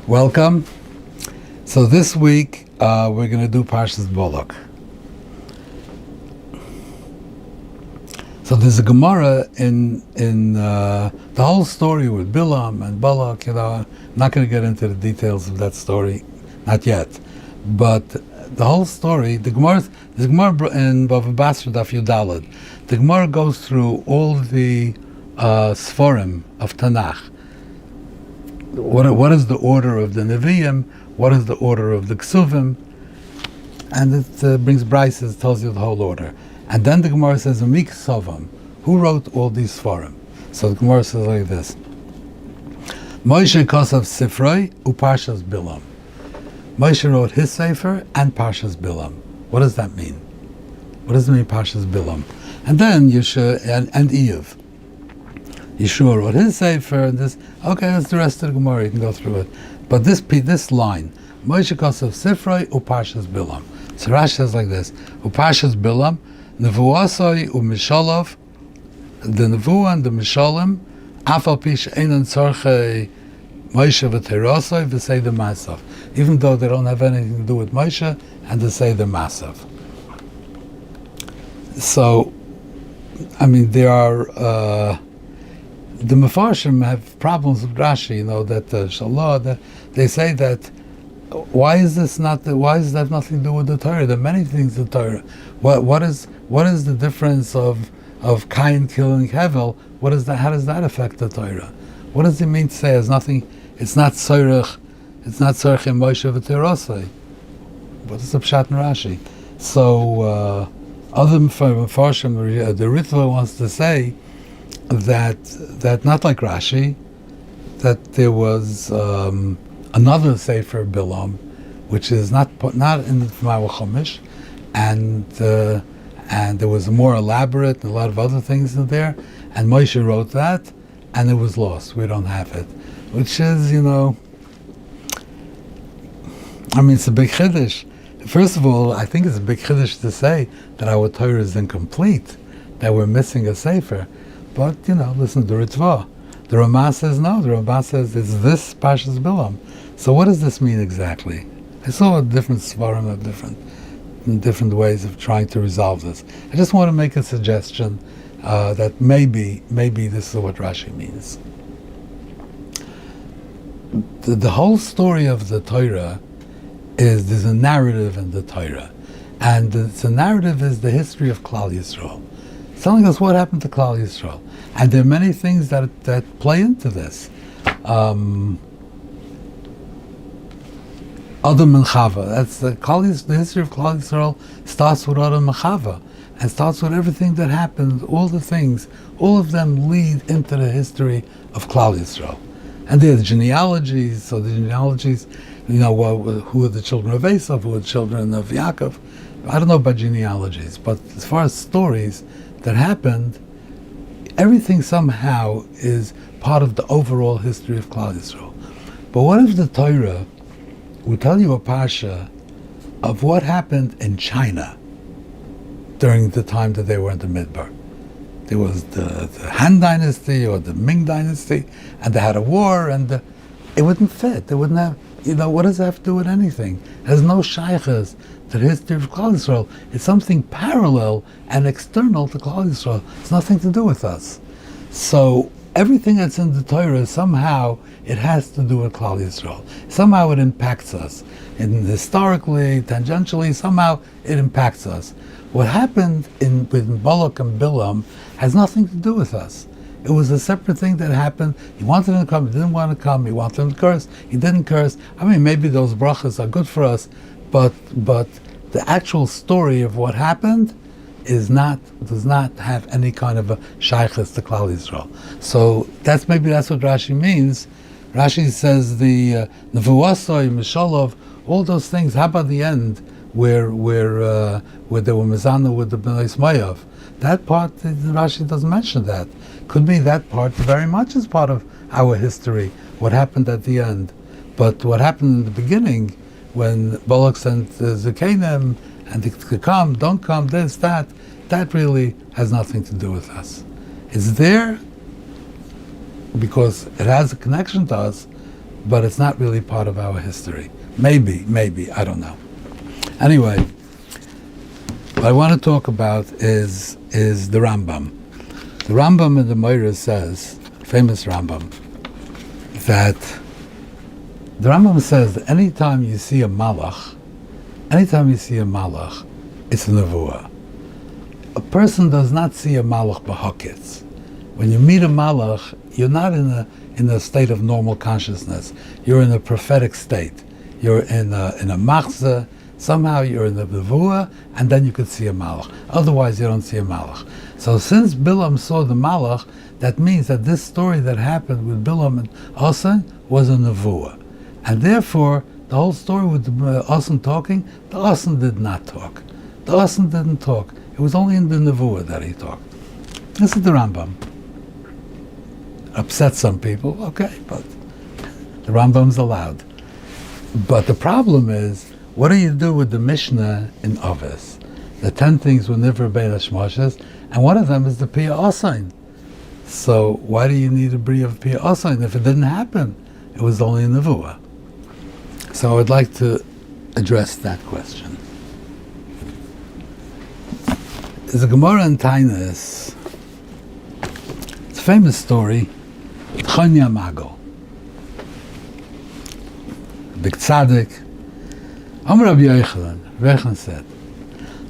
Welcome. So this week we're going to do Parshas Balak. So there's a Gemara in the whole story with Bilaam and Balak. I'm not going to get into the details of that story, not yet. But the whole story, the Gemara in Bava Basra Daf Yudalad, the Gemara goes through all the Sforim of Tanakh. What is the order of the Nevi'im? What is the order of the Ksuvim? And it brings brises, tells you the whole order. And then the Gemara says, Mik Sovam, who wrote all these Sforim? So the Gemara says like this: Moshe Kosav Sifroi uParshas Bilaam. Moshe wrote his sefer and Parshas Bilaam. What does that mean? What does it mean, Parshas Bilaam? And then Yeshua and Eve. Yeshua wrote his sefer, and this. Okay, that's the rest of the Gemara. You can go through it. But this line, Moshe Kosav Sifroi uParshas Bilaam. So Rashi says like this: uParshas Bilaam, Nevuasoi uMishalov, the Nevuah and the Mishalim, Afal Pish Einan Tzorchei Moshe v'Teirosoi v'Sei the Masav. Even though they don't have anything to do with Moshe and the Seder Masav. So, I mean, there are the Mefarshim have problems with Rashi. That Shalah, that they say that why is that nothing to do with the Torah? There are many things in the Torah. What is the difference of Cain killing Hevel? What is that? How does that affect the Torah? What does it mean to say it's nothing? It's not Tzorech. It's not Tzorech in Moshe v'Teirosei. What is the Pshat in Rashi? So other Mefarshim, the Ritva wants to say that not like Rashi, that there was another Sefer Bilaam, which is not in the Ma'al Chumash, and there was more elaborate and a lot of other things in there, and Moshe wrote that, and it was lost. We don't have it, which is, it's a big chiddush. First of all, I think it's a big chiddush to say that our Torah is incomplete, that we're missing a Sefer. But, listen to Ritva. The Ramah says no. The Ramah says it's this Parshas Bilaam. So what does this mean exactly? I saw different svarim of different ways of trying to resolve this. I just want to make a suggestion that maybe this is what Rashi means. The whole story of the Torah there's a narrative in the Torah. And the narrative is the history of Klal Yisrael. It's telling us what happened to Klal Yisrael. And there are many things that play into this. Adam and Chava. That's the history of Klal Yisrael starts with Adam and Chava, and starts with everything that happened. All the things, all of them lead into the history of Klal Yisrael. And there's genealogies. So the genealogies, who are the children of Esav, who are the children of Yaakov. I don't know about genealogies, but as far as stories that happened, everything somehow is part of the overall history of Klal Yisrael. But what if the Torah would tell you a parsha of what happened in China during the time that they were in the Midbar? There was the Han Dynasty or the Ming Dynasty, and they had a war, and it wouldn't fit. They wouldn't have, what does that have to do with anything? It has no shaykhs to the history of Klal Yisrael. It's something parallel and external to Klal Yisrael. It's nothing to do with us. So everything that's in the Torah, somehow it has to do with Klal Yisrael. Somehow it impacts us. And historically, tangentially, somehow it impacts us. What happened with Balak and Bilaam has nothing to do with us. It was a separate thing that happened. He wanted him to come, he didn't want to come. He wanted him to curse, he didn't curse. Maybe those brachas are good for us, but the actual story of what happened does not have any kind of a shaykhus to Klal Yisrael. So that's what Rashi means. Rashi says the Nevuasoi, Mishalov, all those things. How about the end where they were mezana with the Bnei Ismayav? That part, Rashi doesn't mention that. Could be that part very much is part of our history, what happened at the end. But what happened in the beginning, when Balak sent Zekanim, and they could come, don't come, this, that really has nothing to do with us. It's there because it has a connection to us, but it's not really part of our history. Maybe, I don't know. Anyway, what I want to talk about is the Rambam. The Rambam in the Moira says, famous Rambam, that the Rambam says that anytime you see a malach, it's a nevuah. A person does not see a malach b'hakitz. When you meet a malach, you're not in a state of normal consciousness. You're in a prophetic state. You're in a machzeh. Somehow you're in the nevuah, and then you could see a malach. Otherwise, you don't see a malach. So since Bilaam saw the malach, that means that this story that happened with Bilaam and Asan was a nevuah. And therefore, the whole story with the Asan talking, the Asan did not talk. The Asan didn't talk. It was only in the nevuah that he talked. This is the Rambam. Upset some people, okay, but the Rambam's allowed. But the problem is, what do you do with the Mishnah in Avos? The 10 things were never bein hashmoshes, and one of them is the Piyah Asain. So why do you need a bri of Piyah Asain if it didn't happen? It was only a nevuah. So I would like to address that question. There's a Gemara in Tainis. It's a famous story. Chonya Mago, big tzaddik. Amar Rabbi Yochanan said,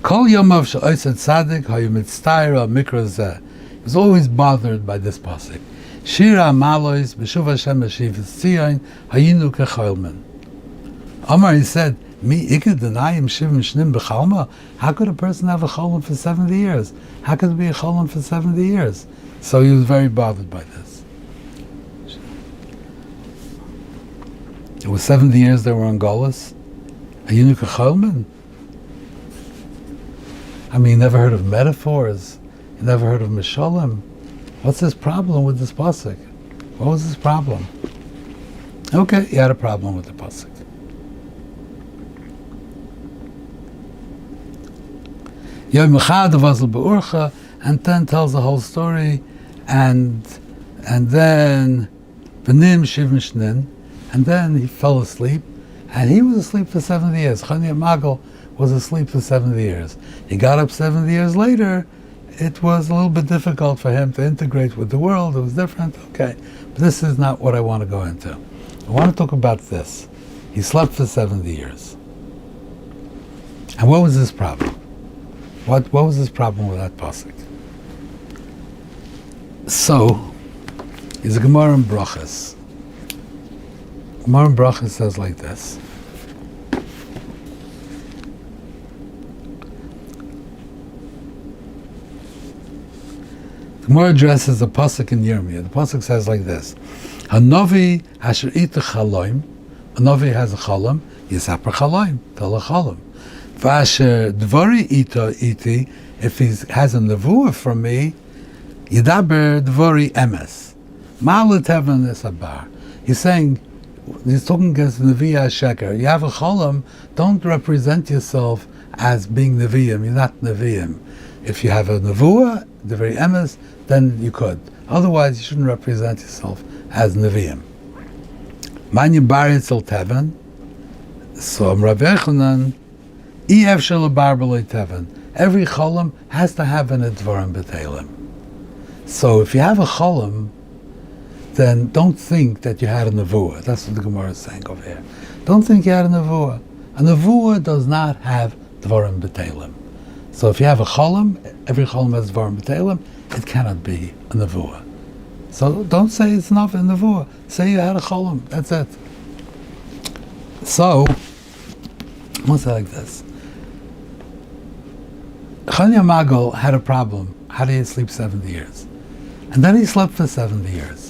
Kol yomav she'oised tzaddik hayu mitztayir al mikra zeh. He was always bothered by this pasuk. Shira malois b'shuv Hashem b'shiv tzion hayinu kecholmen. Amar, he said, Mi iked denayim shivim shnim b'chalma. How could a person have a cholam for 70 years? How could it be a cholam for 70 years? So he was very bothered by this. It was 70 years they were on Golas. Hayinu kecholmen. I mean, you never heard of metaphors. You never heard of Mishalim. What's his problem with this pasuk? What was his problem? Okay, he had a problem with the pasuk. Yom Echad Avazal Be'urcha, and then tells the whole story, and then Benim Shiv Mishnin, and then he fell asleep, and he was asleep for 70 years. Chonya Mago was asleep for 70 years. He got up 70 years later. It was a little bit difficult for him to integrate with the world. It was different. Okay, but this is not what I want to go into. I want to talk about this. He slept for 70 years. And what was his problem? What was his problem with that pasuk? So, there's a Gemara in Brachas. Gemara in Brachas says like this. The Gemara addresses the pasuk in Yirmiyah. The pasuk says like this: Hanavi asher ita chaloim. A navi has a chalam. Yisaper chaloim. Tell a chalam. Vasher dvari ita iti. If he has a nevuah from me, yidaber dvari emes. Ma'alet heaven is abar. He's saying, he's talking against Nevi'ah Sheker. You have a cholam, don't represent yourself as being Nevi'im. You're not Nevi'im. If you have a Nevuah, the very emes, then you could. Otherwise, you shouldn't represent yourself as Nevi'im. Manya Baritzel Teven. So, Rabbi Yochanan, Ef Shel Bar B'Loi Teven. Every cholam has to have an Advarim B'Teilim. So, if you have a cholam, then don't think that you had a nevuah. That's what the Gemara is saying over here. Don't think you had a nevuah. A nevuah does not have dvarim b'teilim. So if you have a cholam, every cholam has dvarim b'teilim, it cannot be a nevuah. So don't say it's not a nevuah. Say you had a cholam. That's it. So, let's say like this. Chonya Mago had a problem. How did he sleep 70 years? And then he slept for 70 years.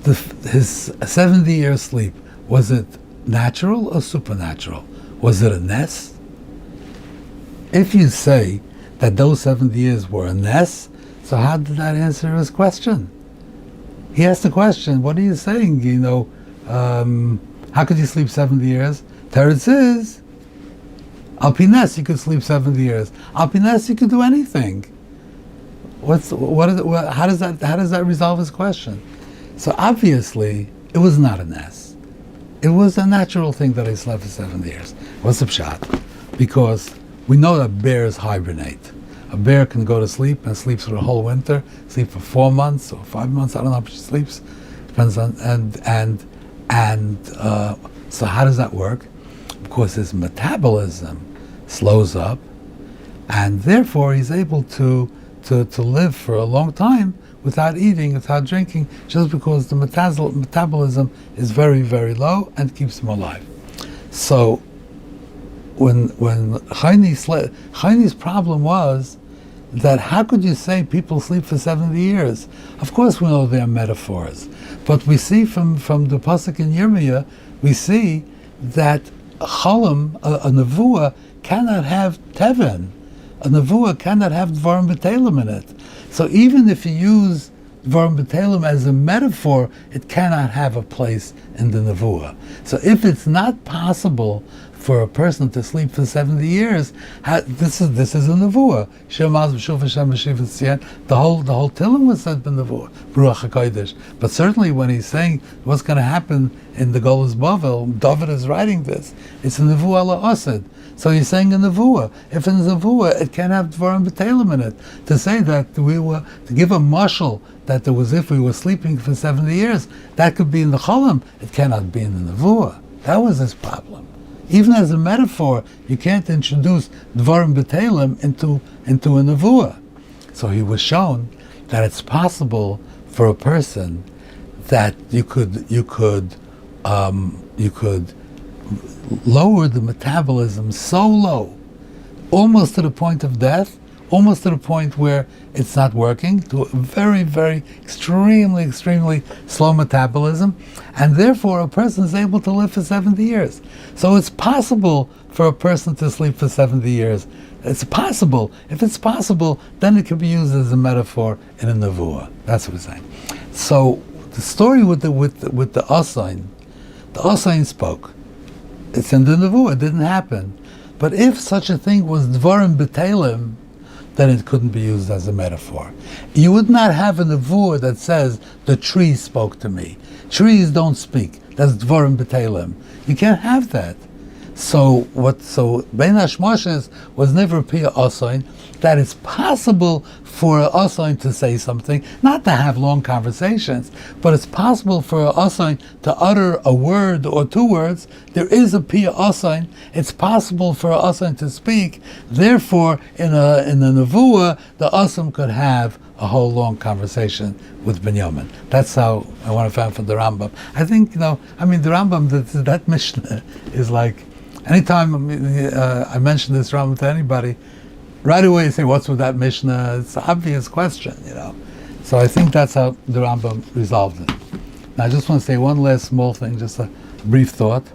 His 70-year sleep, was it natural or supernatural? Was it a nest? If you say that those 70 years were a nest, so how did that answer his question? He asked the question, what are you saying? How could you sleep 70 years? Teretz is, Al Pines, you could sleep 70 years. Al Pines, you could do anything. How does that resolve his question? So obviously, It was not a nest. It was a natural thing that he slept for 70 years. What's the pshat? Because we know that bears hibernate. A bear can go to sleep and sleep through the whole winter, sleep for 4 months or 5 months. I don't know how much he sleeps. Depends on so how does that work? Because his metabolism slows up, and therefore he's able to live for a long time without eating, without drinking, just because the metabolism is very, very low and keeps him alive. So when Chayni's problem was that how could you say people sleep for 70 years? Of course we know they are metaphors, but we see from the pasuk in Yirmiyah, we see that Cholam, a nevuah, cannot have teven. A nevuah cannot have dvarim b'telim in it. So even if you use dvarim b'telim as a metaphor, it cannot have a place in the nevuah. So if it's not possible for a person to sleep for 70 years, this is a nevuah. The whole Tillim was said in nevuah, Baruch HaKodesh. But certainly when he's saying what's going to happen in the Golus Bavel, David is writing this. It's a nevuah la'ased. So he's saying a nevuah. If it's a nevuah, it can't have dvarim b'telim in it. To say that to give a mashal that it was if we were sleeping for 70 years, that could be in the cholam. It cannot be in the nevuah. That was his problem. Even as a metaphor, you can't introduce dvarim b'telim into a nevuah. So he was shown that it's possible for a person that you could lower the metabolism so low, almost to the point of death, almost to the point where it's not working, to a very, very extremely slow metabolism, and therefore a person is able to live for 70 years. So it's possible for a person to sleep for 70 years. It's possible. If it's possible, then it can be used as a metaphor in a nevuah. That's what we're saying. So the story with the Asain, the Asain spoke. It's in the nevuah. It didn't happen. But if such a thing was dvarim b'telim, then it couldn't be used as a metaphor. You would not have a nevuah that says, the tree spoke to me. Trees don't speak. That's dvarim b'telim. You can't have that. So Bein Hashmoshes was never pia asain, that it's possible for an asain to say something, not to have long conversations, but it's possible for an asain to utter a word or 2 words. There is a pia asain. It's possible for an asain to speak. Therefore, in a nevuah, the asain could have a whole long conversation with Binyamin. That's how I want to find from the Rambam. I think, the Rambam, that Mishnah is like, anytime I mention this Rambam to anybody, right away you say, what's with that Mishnah? It's an obvious question, So I think that's how the Rambam resolved it. Now I just want to say one last small thing, just a brief thought.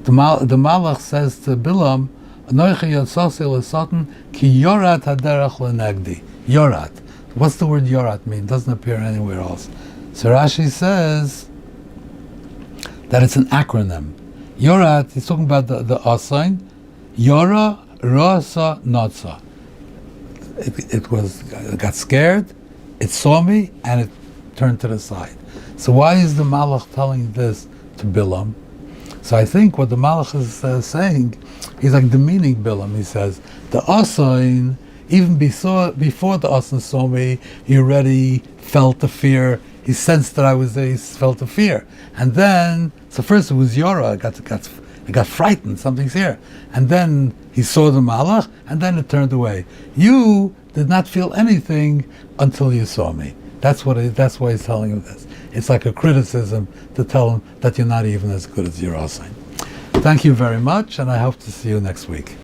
The Malach says to Bilaam, Anoichi yotzasi l'soten ki yorat haderach l'negdi. Yorat. What's the word yorat mean? It doesn't appear anywhere else. So Rashi says that it's an acronym. Yorat, he's talking about the asain. Yora, Rasa, Notsa. It got scared, it saw me, and it turned to the side. So why is the Malach telling this to Bilaam? So I think what the Malach is saying, he's like demeaning Bilaam. He says, the asain, even before the asain saw me, he already felt the fear. He sensed that I was there, he felt the fear. And then, so first it was Yora, I got frightened, something's here. And then he saw the Malach, and then it turned away. You did not feel anything until you saw me. That's why he's telling him this. It's like a criticism to tell him that you're not even as good as your asain. Thank you very much, and I hope to see you next week.